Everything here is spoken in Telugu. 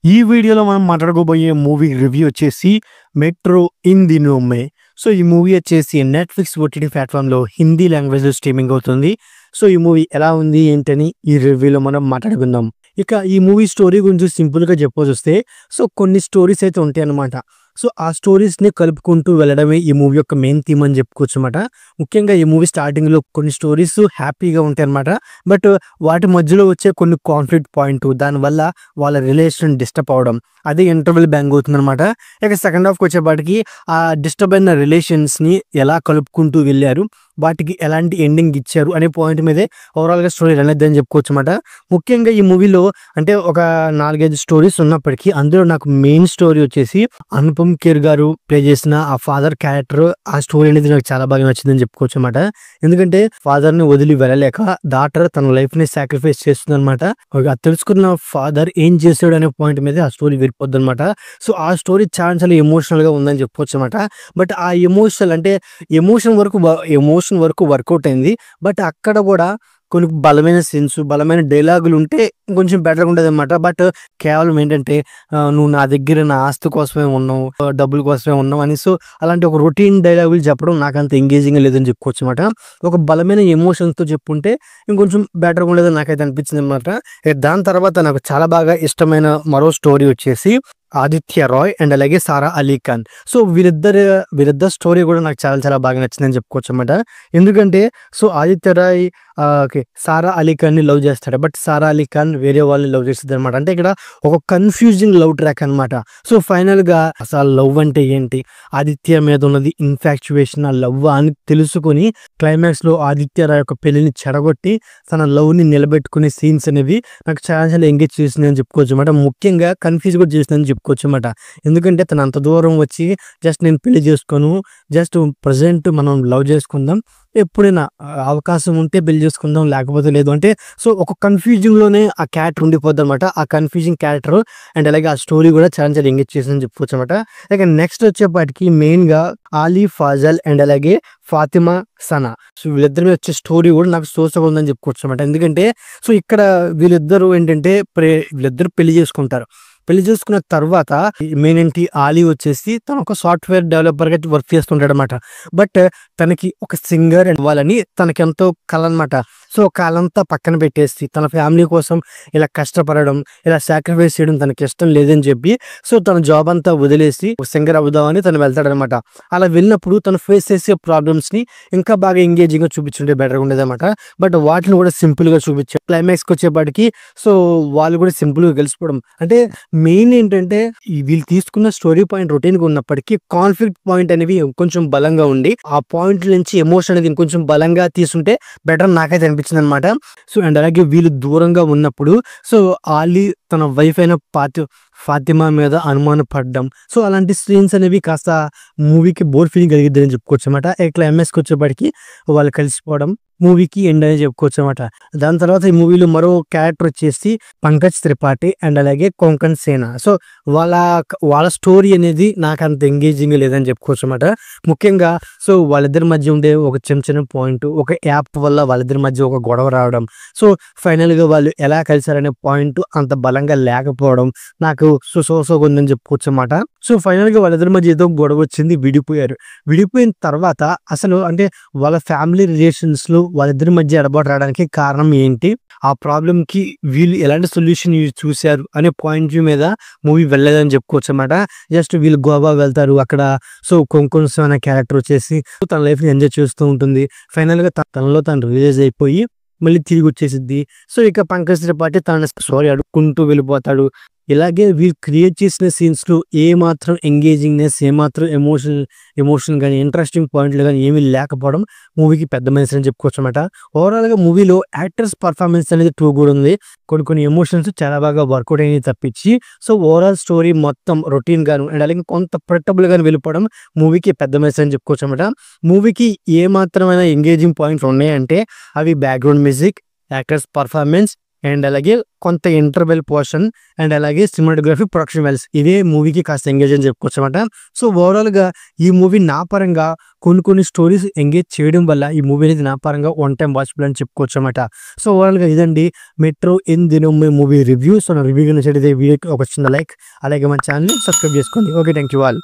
ఈ వీడియోలో మనం మాట్లాడుకోబోయే మూవీ రివ్యూ వచ్చేసి 'మెట్రో ఇన్ ది నోమే'. సో, ఈ మూవీ వచ్చేసి నెట్‌ఫ్లిక్స్ ఓటీటీ ప్లాట్‌ఫామ్‌లో హిందీ లాంగ్వేజ్‌లో స్ట్రీమింగ్ అవుతుంది. సో, ఈ మూవీ ఎలా ఉంది ఏంటని ఈ రివ్యూలో మనం మాట్లాడుకుందాం. ఇక ఈ మూవీ స్టోరీ గురించి సింపుల్‌గా చెప్పొచ్చొస్తే కొన్ని స్టోరీస్ అయితే ఉంటాయన్నమాట. సో, ఆ స్టోరీస్‌ని కలుపుకుంటూ వెళ్ళడమే ఈ మూవీ యొక్క మెయిన్ థీమ్ అని చెప్పుకోవచ్చన్నమాట. ముఖ్యంగా ఈ మూవీ స్టార్టింగ్‌లో కొన్ని స్టోరీస్ హ్యాపీగా ఉంటాయన్నమాట. బట్ వాటి మధ్యలో వచ్చే కొన్ని కాన్‌ఫ్లిక్ట్ పాయింట్ దానివల్ల వాళ్ళ రిలేషన్ డిస్టర్బ్ అవ్వడం. అది ఇంటర్వెల్ బ్యాంగ్ అవుతుందన్నమాట. ఇక సెకండ్ హాఫ్‌కి వచ్చేపాటికి ఆ డిస్టర్బ్ అయిన రిలేషన్స్‌ని ఎలా కలుపుకుంటూ వెళ్లారు, వాటికి ఎలాంటి ఎండింగ్ ఇచ్చారు అనే పాయింట్ మీదే ఓవరాల్‌గా స్టోరీ రన్ అయిద్దని చెప్పుకోవచ్చన్నమాట. ముఖ్యంగా ఈ మూవీలో అంటే ఒక 4, 5 స్టోరీస్ ఉన్నప్పటికీ అందులో నాకు మెయిన్ స్టోరీ వచ్చేసి అనుపమ్ ఖేర్ గారు ప్లే చేసిన ఆ ఫాదర్ క్యారెక్టర్, ఆ స్టోరీ అనేది నాకు చాలా బాగా నచ్చిందని చెప్పుకోవచ్చన్నమాట. ఎందుకంటే ఫాదర్‌ని వదిలి వెళ్ళలేక డాటర్ తన లైఫ్‌ని సాక్రిఫైస్ చేస్తుందన్నమాట. అది తెలుసుకున్న ఫాదర్ ఏం చేసాడు అనే పాయింట్ మీద ఆ స్టోరీ వెళ్ళిపోద్దన్నమాట. సో, ఆ స్టోరీ చాలా చాలా ఎమోషనల్‌గా ఉందని చెప్పుకోవచ్చన్నమాట. బట్ ఆ ఎమోషన్ వరకు వర్కౌట్ అయింది. బట్ అక్కడ కూడా కొన్ని బలమైన సీన్స్, బలమైన డైలాగులు ఉంటే కొంచెం బెటర్‌గా ఉండేదన్నమాట. బట్ కేవలం ఏంటంటే నువ్వు నా దగ్గర నా ఆస్తి కోసమే ఉన్నావు, డబ్బుల కోసమే ఉన్నావు అని అలాంటి ఒక రొటీన్ డైలాగులు చెప్పడం నాకంత ఎంగేజింగ్‌గా లేదని చెప్పుకోవచ్చన్నమాట. ఒక బలమైన ఎమోషన్స్‌తో చెప్పుంటే ఇంకొంచెం బెటర్‌గా ఉండేదని నాకైతే అనిపించిందన్నమాట. దాని తర్వాత నాకు చాలా బాగా ఇష్టమైన మరో స్టోరీ వచ్చేసి ఆదిత్య రాయ్ అండ్ అలాగే సారా అలీ ఖాన్. సో, వీరిద్దరి స్టోరీ కూడా నాకు చాలా చాలా బాగా నచ్చిందని చెప్పుకోవచ్చన్నమాట. ఎందుకంటే ఆదిత్య రాయ్ సారా అలీ ఖాన్‌ని లవ్ చేస్తాడు. బట్ సారా అలీ ఖాన్ వేరే వాళ్ళని లవ్ చేస్తదన్నమాట. అంటే ఇక్కడ ఒక కన్‌ఫ్యూజింగ్ లవ్ ట్రాక్ అన్నమాట. సో, ఫైనల్‌గా అసలు లవ్ అంటే ఏంటి? ఆదిత్య మీద ఉన్నది ఇన్‌ఫాక్చుయేషన్, లవ్వా అని తెలుసుకొని క్లైమాక్స్‌లో ఆదిత్య రాయ్ యొక్క పెళ్లిని చెడగొట్టి తన లవ్‌ని నిలబెట్టుకునే సీన్స్ అనేవి నాకు చాలా చాలా ఎంగేజ్ చేసిందని చెప్పుకోవచ్చన్నమాట. ముఖ్యంగా కన్‌ఫ్యూజ్ కూడా చేసిందని చెప్పుకోవచ్చన్నమాట. ఎందుకంటే తను అంత దూరం వచ్చి జస్ట్ నేను పెళ్లి చేసుకోను, జస్ట్ ప్రెజెంట్ మనం లవ్ చేసుకుందాం, ఎప్పుడైనా అవకాశం ఉంటే పెళ్లి చేసుకుందాం లేకపోతే లేదు అంటే ఒక కన్‌ఫ్యూజింగ్‌లోనే ఆ క్యారెక్టర్ ఉండిపోద్దన్నమాట. ఆ కన్‌ఫ్యూజింగ్ క్యారెక్టర్ అండ్ అలాగే ఆ స్టోరీ కూడా చాలా చాలా ఎంగేజ్ చేసిందని చెప్పుకోవచ్చన్నమాట. ఇక నెక్స్ట్ వచ్చేపాటికి మెయిన్‌గా ఆలీ ఫాజల్ అండ్ అలాగే ఫాతిమా సనా. సో, వీళ్ళిద్దరి మీద వచ్చే స్టోరీ కూడా నాకు ఉందని చెప్పుకోవచ్చన్నమాట. ఎందుకంటే ఇక్కడ వీళ్ళిద్దరూ ఏంటంటే వీళ్ళిద్దరూ పెళ్లి చేసుకుంటారు. పెళ్లి చేసుకున్న తర్వాత మెయిన్ ఏంటి ఆలీ వచ్చేసి తను ఒక సాఫ్ట్‌వేర్ డెవలపర్‌గా వర్క్ చేస్తుంటాడన్నమాట. బట్ తనకి ఒక సింగర్ అవ్వాలని తనకెంతో కల అన్నమాట. సో, కలంతా పక్కన పెట్టేసి తన ఫ్యామిలీ కోసం ఇలా కష్టపడడం, ఇలా సాక్రిఫైస్ చేయడం తనకి ఇష్టం లేదని చెప్పి తన జాబ్ అంతా వదిలేసి ఒక సింగర్ అవుదామని తను వెళ్తాడనమాట. అలా వెళ్ళినప్పుడు తను ఫేస్ చేసే ప్రాబ్లమ్స్‌ని ఇంకా బాగా ఎంగేజింగ్‌గా చూపించుంటే బెటర్‌గా ఉండేదన్నమాట. బట్ వాటిని కూడా సింపుల్‌గా చూపించారు. క్లైమాక్స్‌కి వచ్చేపాటికి వాళ్ళు కూడా సింపుల్‌గా కలిసిపోవడం. అంటే మెయిన్ ఏంటంటే వీళ్ళు తీసుకున్న స్టోరీ పాయింట్ రొటీన్‌గా ఉన్నప్పటికీ కాన్‌ఫ్లిక్ట్ పాయింట్ అనేవి కొంచెం బలంగా ఉండి, ఆ పాయింట్ నుంచి ఎమోషన్ అనేది ఇంకొంచెం బలంగా తీసుంటే బెటర్ నాకైతే అనిపించిందనమాట. అండ్ అలాగే వీళ్ళు దూరంగా ఉన్నప్పుడు ఆలీ తన వైఫ్ అయిన ఫాతిమా మీద అనుమానం పడ్డం. అలాంటి సీన్స్ అనేవి కాస్త మూవీకి బోర్ ఫీలింగ్ కలిగిద్దని చెప్పుకోవచ్చన్నమాట. క్లైమాక్స్‌కి వచ్చేప్పటికి వాళ్ళు కలిసిపోవడం మూవీకి ఎండ్ అని చెప్పుకోవచ్చన్నమాట. దాని తర్వాత ఈ మూవీలో మరో క్యారెక్టర్ వచ్చేసి పంకజ్ త్రిపాఠి అండ్ అలాగే కొంకణ్ సేనా. వాళ్ళ స్టోరీ అనేది నాకు అంత ఎంగేజింగ్ లేదని చెప్పుకోవచ్చన్నమాట. ముఖ్యంగా వాళ్ళిద్దరి మధ్య ఉండే ఒక చిన్న పాయింట్, ఒక యాప్ వల్ల వాళ్ళిద్దరి మధ్య ఒక గొడవ రావడం. ఫైనల్‌గా వాళ్ళు ఎలా కలిసారనే పాయింట్ అంత బలంగా లేకపోవడం నాకు ఉందని చెప్పుకోవచ్చన్నమాట. ఫైనల్‌గా వాళ్ళిద్దరి మధ్య ఏదో గొడవ వచ్చింది, విడిపోయారు. విడిపోయిన తర్వాత అసలు అంటే వాళ్ళ ఫ్యామిలీ రిలేషన్స్‌లో వాళ్ళిద్దరి మధ్య ఎడబాటు రావడానికి కారణం ఏంటి? ఆ ప్రాబ్లమ్‌కి వీళ్ళు ఎలాంటి సొల్యూషన్ చూసారు అనే పాయింట్ వ్యూ మీద మూవీ వెళ్ళలేదని చెప్పుకోవచ్చన్నమాట. జస్ట్ వీళ్ళు గోవా వెళ్తారు. అక్కడ కొంకణ్ సేనా క్యారెక్టర్ వచ్చేసి తన లైఫ్‌ని ఎంజాయ్ చేస్తూ ఉంటుంది. ఫైనల్‌గా తనలో తను రియలైజ్ అయిపోయి మళ్ళీ తిరిగి వచ్చేసిద్ది. ఇక పంకజ్ త్రిపాఠి తన సారీ అడుక్కుంటూ వెళ్ళిపోతాడు. ఇలాగే వీళ్ళు క్రియేట్ చేసిన సీన్స్‌లో ఏమాత్రం ఎంగేజింగ్‌నెస్, ఏమాత్రం ఎమోషన్ గాని, ఇంట్రెస్టింగ్ పాయింట్లు గాని ఏమీ లేకపోవడం మూవీకి పెద్ద మైనస్ అని చెప్పుకోవచ్చన్నమాట. ఓవరాల్‌గా మూవీలో యాక్టర్స్ పర్ఫార్మెన్స్ అనేది టూ గుడ్ ఉంది. కొన్ని ఎమోషన్స్ చాలా బాగా వర్కౌట్ అయినయి తప్పించి ఓవరాల్ స్టోరీ మొత్తం రొటీన్ గాను అండ్ అలాగే కొంత ప్రెడిక్టబుల్ గాను వెళ్ళిపోవడం మూవీకి పెద్ద మైనస్ అని చెప్పుకోవచ్చన్నమాట. మూవీకి ఏ మాత్రమైన ఎంగేజింగ్ పాయింట్స్ ఉన్నాయంటే అవి background music, actors performance and అలాగే కొంత ఇంటర్వెల్ పోర్షన్ అండ్ అలాగే సినిమాటోగ్రఫీ, ప్రొడక్షన్ వాల్యూస్ ఇవే మూవీకి కాస్త ఎంగేజ్ అని చెప్పుకోవచ్చు అనమాట. సో ఓవరాల్‌గా ఈ మూవీ నా పరంగా కొన్ని స్టోరీస్ ఎంగేజ్ చేయడం వల్ల ఈ మూవీ అనేది నా పరంగా వన్ టైమ్ వాచబుల్ అని చెప్పుకోవచ్చు అనమాట. సో ఓవరాల్‌గా ఇదండి 'Metro in Dino' movie review. So నా రివ్యూ నచ్చినట్లయితే వీడియోకి ఒక చిన్న లైక్, అలాగే మన ఛానల్‌ని సబ్స్క్రైబ్ చేసుకోండి. ఓకే. Thank you all.